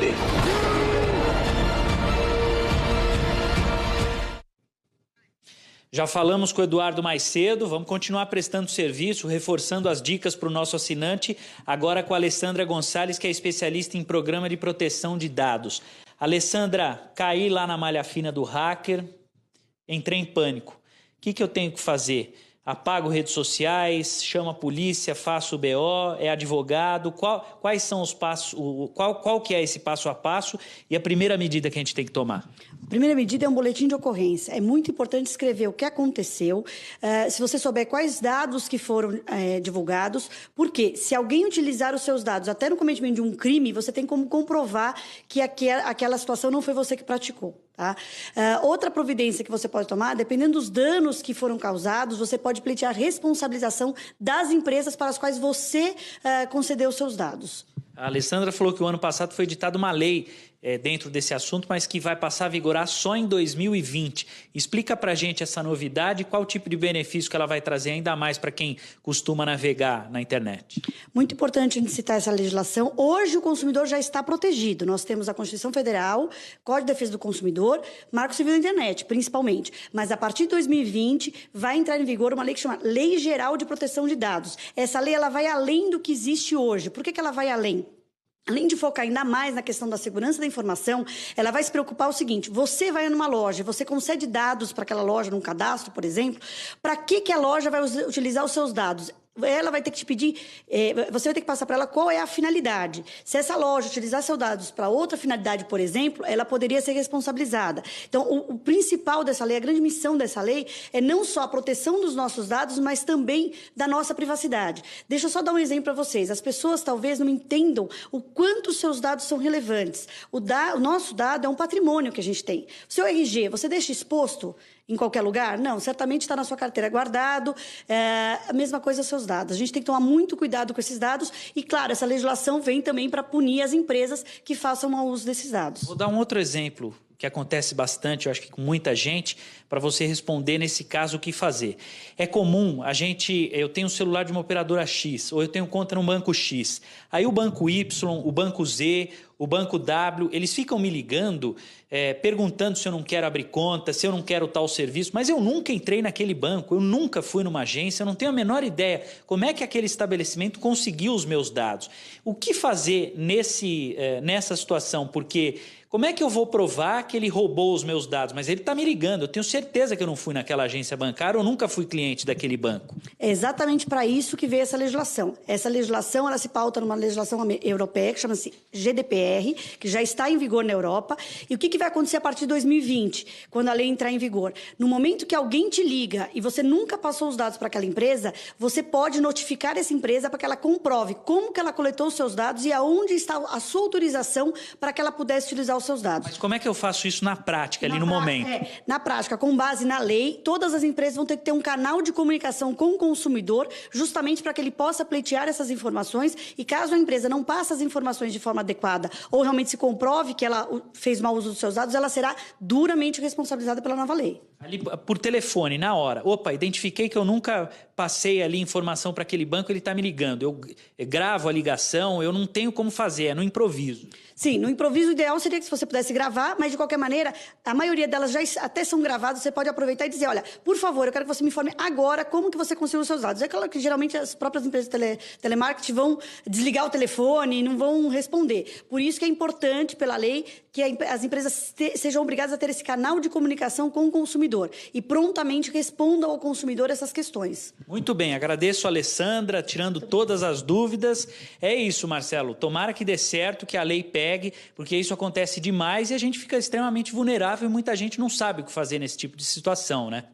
ele. Já falamos com o Eduardo mais cedo, vamos continuar prestando serviço, reforçando as dicas para o nosso assinante, agora com a Alessandra Gonçalves, que é especialista em programa de proteção de dados. Alessandra, caí lá na malha fina do hacker, entrei em pânico. O que eu tenho que fazer? Apago redes sociais, chamo a polícia, faço o BO, é advogado? Quais são os passos, qual que é esse passo a passo e a primeira medida que a gente tem que tomar? A primeira medida é um boletim de ocorrência. É muito importante escrever o que aconteceu, se você souber quais dados que foram divulgados, porque se alguém utilizar os seus dados até no cometimento de um crime, você tem como comprovar que aquela situação não foi você que praticou. Tá? Outra providência que você pode tomar, dependendo dos danos que foram causados, você pode pleitear a responsabilização das empresas para as quais você concedeu os seus dados. A Alessandra falou que o ano passado foi editada uma lei dentro desse assunto, mas que vai passar a vigorar só em 2020. Explica pra gente essa novidade e qual tipo de benefício que ela vai trazer ainda mais para quem costuma navegar na internet. Muito importante a gente citar essa legislação. Hoje o consumidor já está protegido. Nós temos a Constituição Federal, Código de Defesa do Consumidor, Marco Civil da Internet, principalmente. Mas a partir de 2020 vai entrar em vigor uma lei que chama Lei Geral de Proteção de Dados. Essa lei ela vai além do que existe hoje. Por que ela vai além? Além de focar ainda mais na questão da segurança da informação, ela vai se preocupar o seguinte: você vai numa loja, você concede dados para aquela loja, num cadastro, por exemplo, para que a loja vai utilizar os seus dados? Ela vai ter que te pedir, você vai ter que passar para ela qual é a finalidade. Se essa loja utilizar seus dados para outra finalidade, por exemplo, ela poderia ser responsabilizada. Então, o principal dessa lei, a grande missão dessa lei, é não só a proteção dos nossos dados, mas também da nossa privacidade. Deixa eu só dar um exemplo para vocês. As pessoas talvez não entendam o quanto os seus dados são relevantes. O nosso dado é um patrimônio que a gente tem. O seu RG, você deixa exposto em qualquer lugar? Não, certamente está na sua carteira guardado, a mesma coisa os seus dados. A gente tem que tomar muito cuidado com esses dados e, claro, essa legislação vem também para punir as empresas que façam mau uso desses dados. Vou dar um outro exemplo que acontece bastante, eu acho que com muita gente, para você responder nesse caso o que fazer. É comum, eu tenho um celular de uma operadora X, ou eu tenho conta no banco X. Aí o banco Y, o banco Z, o banco W, eles ficam me ligando, perguntando se eu não quero abrir conta, se eu não quero tal serviço, mas eu nunca entrei naquele banco, eu nunca fui numa agência, eu não tenho a menor ideia como é que aquele estabelecimento conseguiu os meus dados. O que fazer nessa situação? Porque como é que eu vou provar que ele roubou os meus dados? Mas ele está me ligando, eu tenho certeza que eu não fui naquela agência bancária ou nunca fui cliente daquele banco. É exatamente para isso que veio essa legislação. Essa legislação ela se pauta numa legislação europeia que chama-se GDPR, que já está em vigor na Europa. E o que vai acontecer a partir de 2020, quando a lei entrar em vigor? No momento que alguém te liga e você nunca passou os dados para aquela empresa, você pode notificar essa empresa para que ela comprove como que ela coletou os seus dados e aonde está a sua autorização para que ela pudesse utilizar os seus dados. Mas como é que eu faço isso na prática, ali no momento? Na prática, com base na lei, todas as empresas vão ter que ter um canal de comunicação com o consumidor, justamente para que ele possa pleitear essas informações e caso a empresa não passe as informações de forma adequada ou realmente se comprove que ela fez mau uso dos seus dados, ela será duramente responsabilizada pela nova lei. Ali, por telefone, na hora. Opa, identifiquei que eu nunca passei ali informação para aquele banco, ele está me ligando. Eu gravo a ligação, eu não tenho como fazer, é no improviso. Sim, no improviso o ideal seria que você pudesse gravar, mas de qualquer maneira, a maioria delas já até são gravadas, você pode aproveitar e dizer, olha, por favor, eu quero que você me informe agora como que você conseguiu os seus dados. É claro que geralmente as próprias empresas de telemarketing vão desligar o telefone e não vão responder. Por isso que é importante, pela lei, que as empresas sejam obrigadas a ter esse canal de comunicação com o consumidor e prontamente respondam ao consumidor essas questões. Muito bem, agradeço a Alessandra, tirando todas as dúvidas. É isso, Marcelo, tomara que dê certo, que a lei pegue, porque isso acontece demais e a gente fica extremamente vulnerável e muita gente não sabe o que fazer nesse tipo de situação, né?